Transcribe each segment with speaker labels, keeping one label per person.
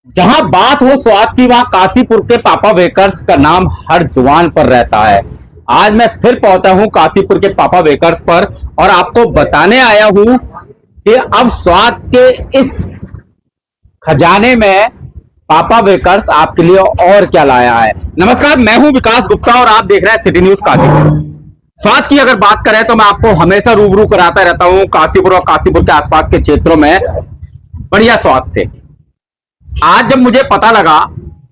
Speaker 1: जहां बात हो स्वाद की, वहां काशीपुर के पापा बेकर्स का नाम हर जुबान पर रहता है। आज मैं फिर पहुंचा हूं काशीपुर के पापा बेकर्स पर और आपको बताने आया हूं कि अब स्वाद के इस खजाने में पापा बेकर्स आपके लिए और क्या लाया है। नमस्कार, मैं हूं विकास गुप्ता और आप देख रहे हैं सिटी न्यूज काशीपुर। स्वाद की अगर बात करें तो मैं आपको हमेशा रूबरू कराता रहता हूं काशीपुर और काशीपुर के आसपास के क्षेत्रों में बढ़िया स्वाद से। आज जब मुझे पता लगा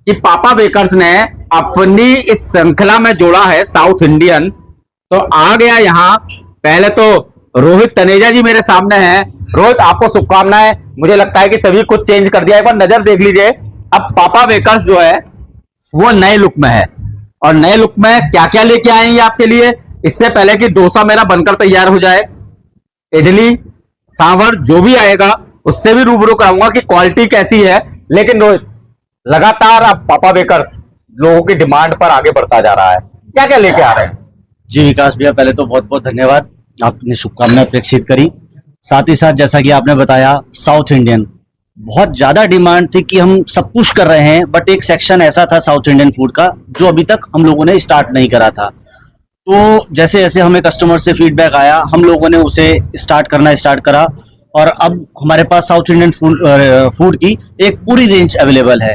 Speaker 1: कि पापा बेकर्स ने अपनी इस श्रृंखला में जोड़ा है साउथ इंडियन, तो आ गया यहां। पहले तो रोहित तनेजा जी मेरे सामने हैं। रोहित, आपको शुभकामनाएं। मुझे लगता है कि सभी कुछ चेंज कर दिया। एक बार नजर देख लीजिए, अब पापा बेकर्स जो है वो नए लुक में है। और नए लुक में क्या क्या लेके आएंगे आपके लिए, इससे पहले कि डोसा मेरा बनकर तैयार हो जाए, इडली सांभर जो भी आएगा उससे भी रूबरू कराऊंगा कि क्वालिटी कैसी है। लेकिन रोहित, लगातार अब पापा बेकर्स लोगों की डिमांड पर आगे बढ़ता जा रहा है, क्या क्या लेके आ रहे हैं?
Speaker 2: जी विकास भैया, पहले तो बहुत बहुत धन्यवाद, आपने शुभकामनाएं प्रेषित करी। साथ ही साथ जैसा कि आपने बताया, साउथ इंडियन बहुत ज्यादा डिमांड थी कि हम सब पुश कर रहे हैं, बट एक सेक्शन ऐसा था साउथ इंडियन फूड का जो अभी तक हम लोगों ने स्टार्ट नहीं करा था। तो जैसे जैसे हमें कस्टमर से फीडबैक आया, हम लोगों ने उसे स्टार्ट करा और अब हमारे पास साउथ इंडियन फूड की एक पूरी रेंज अवेलेबल है।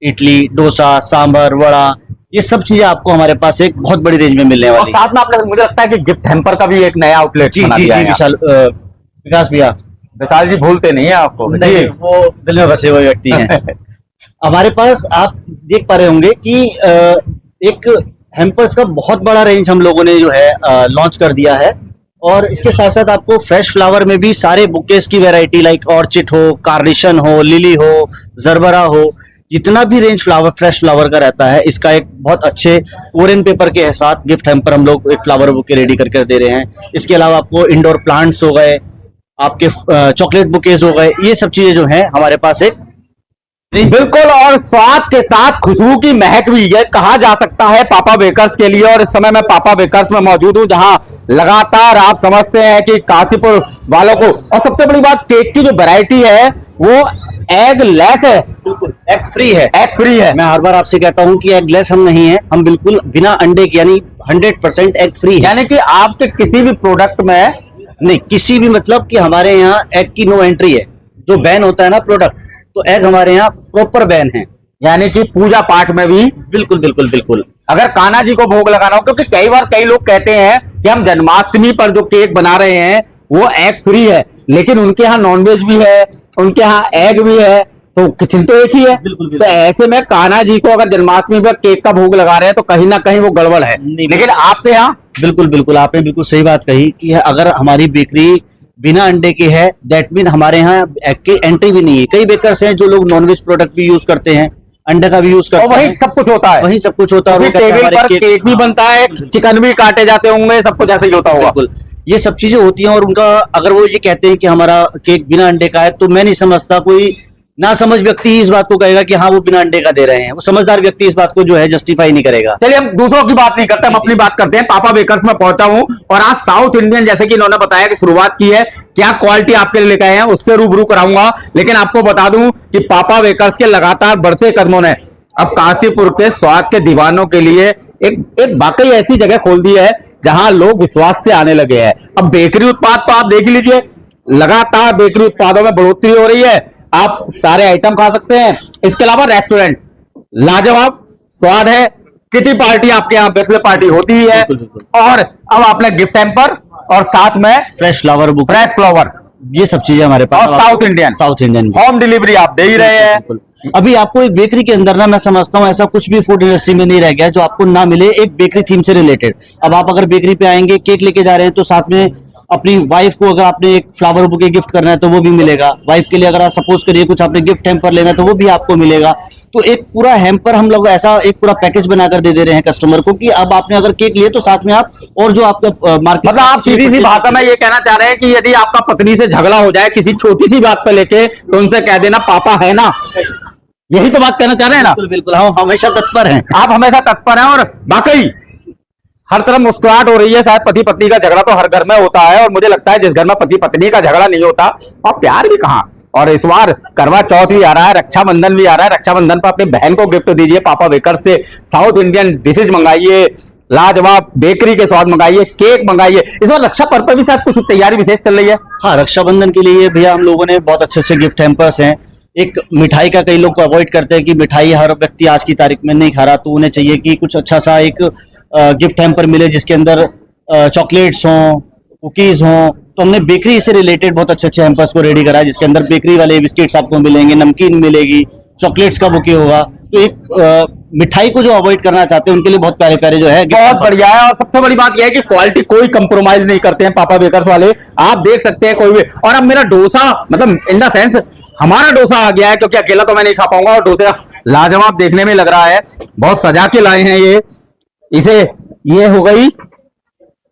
Speaker 2: इडली, डोसा, सांभर, वड़ा, ये सब चीजें आपको हमारे पास एक बहुत बड़ी रेंज में मिलने
Speaker 1: और
Speaker 2: वाली है।
Speaker 1: साथ में आपने, मुझे लगता है कि गिफ्ट हैम्पर का भी एक नया आउटलेट
Speaker 2: जी
Speaker 1: बना
Speaker 2: जी
Speaker 1: दिया
Speaker 2: जी
Speaker 1: है।
Speaker 2: विशाल, विकास भैया,
Speaker 1: विशाल जी भूलते नहीं है आपको।
Speaker 2: नहीं,
Speaker 1: जी।
Speaker 2: वो दिल में बसे हुए व्यक्ति हैं। हमारे पास आप देख पा रहे होंगे कि एक हैम्पर्स का बहुत बड़ा रेंज हम लोगों ने जो है लॉन्च कर दिया है। और इसके साथ साथ आपको फ्रेश फ्लावर में भी सारे बुकेस की वैरायटी, लाइक ऑर्चिड हो, कार्नेशन हो, लिली हो, जरबरा हो, जितना भी रेंज फ्रेश फ्लावर का रहता है, इसका एक बहुत अच्छे कोरियन पेपर के साथ गिफ्ट हैम्पर हम लोग एक फ्लावर बुके रेडी करके दे रहे हैं। इसके अलावा आपको इंडोर प्लांट्स हो गए, आपके चॉकलेट बुकेज हो गए, ये सब चीजें जो हैं हमारे पास एक
Speaker 1: बिल्कुल। और स्वाद के साथ खुशबू की महक भी ये कहा जा सकता है पापा बेकर्स के लिए। और इस समय मैं पापा बेकर्स में मौजूद हूं, जहां लगातार आप समझते हैं कि काशीपुर वालों को, और सबसे बड़ी बात, केक की जो वैरायटी है वो एग लेस है,
Speaker 2: बिल्कुल एग फ्री है।
Speaker 1: एग फ्री है।
Speaker 2: मैं हर बार आपसे कहता हूं कि एग लेस हम नहीं है, हम बिल्कुल बिना अंडे के, यानी 100% एग फ्री है।
Speaker 1: यानी कि आपके किसी भी प्रोडक्ट में
Speaker 2: नहीं, किसी भी, मतलब कि हमारे यहाँ एग की नो एंट्री है। जो बैन होता है ना प्रोडक्ट, तो एग हमारे यहाँ प्रॉपर बैन है।
Speaker 1: यानी कि पूजा पाठ में भी
Speaker 2: बिल्कुल बिल्कुल बिल्कुल।
Speaker 1: अगर कान्हा जी को भोग लगाना हो, क्योंकि कई बार कई लोग कहते हैं कि हम जन्माष्टमी पर जो केक बना रहे हैं वो एग फ्री है, लेकिन उनके यहाँ नॉनवेज भी है, उनके यहाँ एग भी है, तो किचन तो एक ही है।
Speaker 2: बिल्कुल,
Speaker 1: तो
Speaker 2: बिल्कुल।
Speaker 1: ऐसे में कान्हा जी को अगर जन्माष्टमी पर केक का भोग लगा रहे हैं तो कहीं ना कहीं वो गड़बड़ है। लेकिन आपके यहाँ
Speaker 2: बिल्कुल बिल्कुल, आपने बिल्कुल सही बात कही कि अगर हमारी बेकरी बिना अंडे के है, दैट मीन हमारे यहाँ एग की एंट्री भी नहीं है। कई बेकर्स हैं जो लोग नॉनवेज प्रोडक्ट भी यूज करते हैं, अंडे का भी यूज करते
Speaker 1: और वही
Speaker 2: हैं,
Speaker 1: सब कुछ होता है,
Speaker 2: वही सब कुछ होता है।
Speaker 1: उसी
Speaker 2: और वो कहते हैं
Speaker 1: टेबल
Speaker 2: हमारे
Speaker 1: पर केक भी बनता है, चिकन भी काटे जाते होंगे, सब कुछ ऐसे ही होता होगा।
Speaker 2: बिल्कुल, ये सब चीजें होती हैं। और उनका, अगर वो ये कहते हैं कि हमारा केक बिना अंडे का है, तो मैं नहीं समझता कोई ना समझ व्यक्ति इस बात को कहेगा कि हाँ वो बिना अंडे का दे रहे हैं। वो समझदार व्यक्ति इस बात को जो है जस्टिफाई नहीं करेगा।
Speaker 1: चलिए, हम दूसरों की बात नहीं करते, हम अपनी बात करते हैं। पापा बेकर्स में पहुंचा हूं और आज साउथ इंडियन, जैसे कि इन्होंने बताया कि शुरुआत की है, क्या क्वालिटी आपके लिए लेकर आए हैं उससे रूबरू कराऊंगा। लेकिन आपको बता दूं कि पापा बेकर्स के लगातार बढ़ते कदमों ने अब काशीपुर के स्वाद के दीवानों के लिए एक वाकई ऐसी जगह खोल दी है जहां लोग विश्वास से आने लगे हैं। अब बेकरी उत्पाद तो आप देख लीजिए, लगातार बेकरी उत्पादों में बढ़ोतरी हो रही है। आप सारे आइटम खा सकते हैं। इसके अलावा रेस्टोरेंट लाजवाब स्वाद है। किटी पार्टी आपके यहाँ बर्थडे पार्टी होती ही है।
Speaker 2: बिल्कुल, बिल्कुल।
Speaker 1: और अब आपने गिफ्ट हैम्पर और साथ में
Speaker 2: fresh flower book,
Speaker 1: fresh flower,
Speaker 2: ये सब चीजें हमारे पास।
Speaker 1: और साउथ इंडियन
Speaker 2: भी।
Speaker 1: होम डिलीवरी आप दे ही रहे हैं।
Speaker 2: बिल्कुल। अभी आपको एक बेकरी के अंदर ना, मैं समझता हूँ ऐसा कुछ भी फूड इंडस्ट्री में नहीं रह गया जो आपको ना मिले एक बेकरी थीम से रिलेटेड। अब आप अगर बेकरी पे आएंगे, केक लेके जा रहे हैं, तो साथ में अपनी वाइफ को अगर आपने एक फ्लावर बुके गिफ्ट करना है तो वो भी मिलेगा। वाइफ के लिए अगर आप सपोज करिए कुछ आपने गिफ्ट हैम्पर लेना है तो वो भी आपको मिलेगा। तो एक पूरा हैम्पर हम लोग ऐसा एक पूरा पैकेज बनाकर दे रहे हैं कस्टमर को कि अब आपने अगर केक लिए तो साथ में आप और जो आपका मार्केट,
Speaker 1: मतलब आप सीधी सी भाषा में ये कहना चाह रहे हैं कि यदि आपका पत्नी से झगड़ा हो जाए किसी छोटी सी बात पे लेके, तो उनसे कह देना पापा है ना, यही तो बात कहना चाह रहे हैं ना?
Speaker 2: बिल्कुल बिल्कुल, हम हमेशा तत्पर हैं।
Speaker 1: आप हमेशा तत्पर हैं। और वाकई हर तरफ मुस्कुराहट हो रही है। शायद पति पत्नी का झगड़ा तो हर घर में होता है, और मुझे लगता है जिस घर में पति पत्नी का झगड़ा नहीं होता और प्यार भी कहां, और इस बार करवा चौथ भी आ रहा है, रक्षाबंधन भी आ रहा है। रक्षाबंधन पर अपनी बहन को गिफ्ट दीजिए पापा बेकर्स से। साउथ इंडियन डिशेज मंगाइए, लाजवाब बेकरी के स्वाद मंगाइए, केक मंगाइए। इस बार रक्षा पर्व पर भी शायद कुछ तैयारी विशेष चल रही है।
Speaker 2: हाँ, रक्षाबंधन के लिए भैया हम लोगों ने बहुत अच्छे अच्छे गिफ्ट हैम्पर्स हैं। एक मिठाई का कई लोग को अवॉइड करते हैं कि मिठाई हर व्यक्ति आज की तारीख में नहीं खा रहा, तो उन्हें चाहिए कि कुछ अच्छा सा एक गिफ्ट हैम्पर मिले जिसके अंदर चॉकलेट्स हों, कुकीज हों। तो हमने बेकरी से रिलेटेड बहुत अच्छे अच्छे हैम्पर्स को रेडी करा है, जिसके अंदर बेकरी वाले बिस्किट्स आपको मिलेंगे, नमकीन मिलेगी, चॉकलेट्स का बुके होगा। तो एक मिठाई को जो अवॉइड करना चाहते हैं उनके लिए बहुत प्यारे प्यारे जो है
Speaker 1: बहुत बढ़िया है। और सबसे बड़ी बात यह है कि क्वालिटी कोई कंप्रोमाइज नहीं करते हैं पापा बेकर्स वाले। आप देख सकते हैं कोई भी। और अब मेरा डोसा, मतलब इन द सेंस हमारा डोसा आ गया है, क्योंकि अकेला तो मैं नहीं खा पाऊंगा। और डोसा लाजवाब देखने में लग रहा है, बहुत सजा के लाए हैं ये इसे। ये हो गई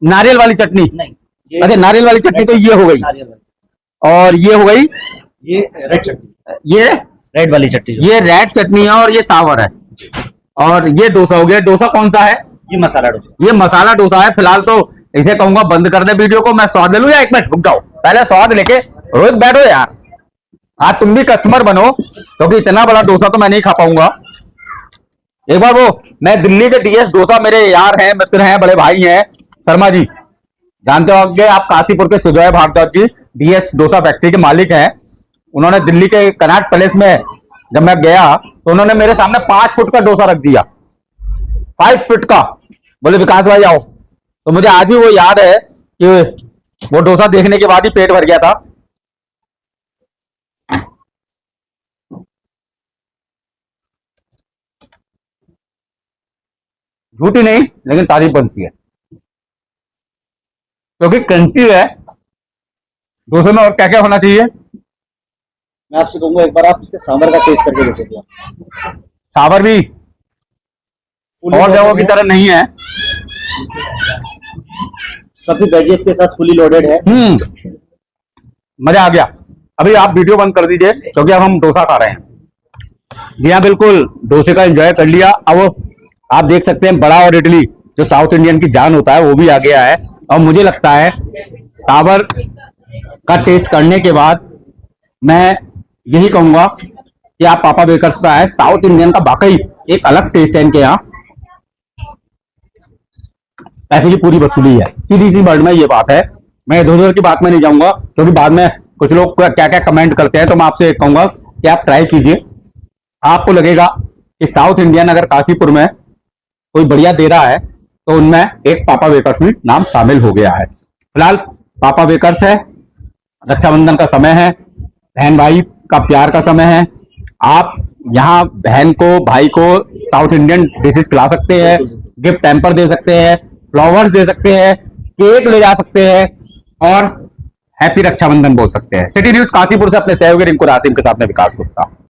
Speaker 1: नारियल वाली चटनी। अरे नारियल वाली चटनी तो ये हो गई, और ये हो गई
Speaker 2: ये रेड चटनी,
Speaker 1: ये
Speaker 2: रेड वाली चटनी,
Speaker 1: ये रेड चटनी है, और ये सावर है। और ये डोसा हो गया। डोसा कौन सा है?
Speaker 2: ये मसाला डोसा।
Speaker 1: ये मसाला डोसा है। फिलहाल तो इसे कहूंगा बंद कर दे वीडियो को। मैं स्वाद ले लूं या एक मिनट रुक जाओ, पहले स्वाद लेके। रोहित बैठो यार, आज तुम भी कस्टमर बनो, क्योंकि इतना बड़ा डोसा तो मैं नहीं खा पाऊंगा। एक बार वो मैं दिल्ली के डीएस डोसा, मेरे यार हैं, मित्र हैं, बड़े भाई हैं, शर्मा जी, जानते होंगे आप, काशीपुर के सुजय भारद्वाज जी डीएस डोसा फैक्ट्री के मालिक हैं। उन्होंने दिल्ली के कनॉट पैलेस में जब मैं गया तो उन्होंने मेरे सामने 5 फुट का डोसा रख दिया, 5 फुट का। बोले विकास भाई आओ। तो मुझे आज भी वो याद है कि वो डोसा देखने के बाद ही पेट भर गया था। झूठी नहीं, लेकिन तारीफ बनती है, क्योंकि क्रंची है। डोसे में और क्या क्या होना चाहिए?
Speaker 2: मैं आपसे कहूंगा एक बार आप इसके सांभर का टेस्ट करके देखिए।
Speaker 1: सावर भी और जगहों की तरह नहीं है,
Speaker 2: सभी वेजेस के साथ फुली लोडेड है।
Speaker 1: मजा आ गया। अभी आप वीडियो बंद कर दीजिए, क्योंकि अब हम डोसा खा रहे हैं। जी हाँ बिल्कुल, डोसे का एंजॉय कर लिया। अब आप देख सकते हैं बड़ा और इडली, जो साउथ इंडियन की जान होता है, वो भी आ गया है। और मुझे लगता है सावर का टेस्ट करने के बाद मैं यही कहूंगा कि आप पापा बेकर्स पे आए। साउथ इंडियन का वाकई एक अलग टेस्ट है इनके यहाँ। पैसे की पूरी वसूली है, सीधी सी वर्ड में ये बात है। मैं इधर उधर की बात में नहीं जाऊंगा, क्योंकि बाद में कुछ लोग क्या क्या कमेंट करते हैं। तो मैं आपसे कहूंगा कि आप ट्राई कीजिए। आपको लगेगा कि साउथ इंडियन अगर काशीपुर में कोई बढ़िया दे रहा है तो उनमें एक पापा बेकर्स भी नाम शामिल हो गया है। फिलहाल पापा बेकर्स है, रक्षाबंधन का समय है, बहन भाई का प्यार का समय है। आप यहाँ बहन को, भाई को साउथ इंडियन डिशेज खिला सकते हैं, गिफ्ट हैम्पर दे सकते हैं, फ्लावर्स दे सकते हैं, केक ले जा सकते हैं, और हैप्पी रक्षाबंधन बोल सकते हैं। सिटी न्यूज काशीपुर से अपने सहयोगी रिंकू रासिम के साथ में विकास गुप्ता।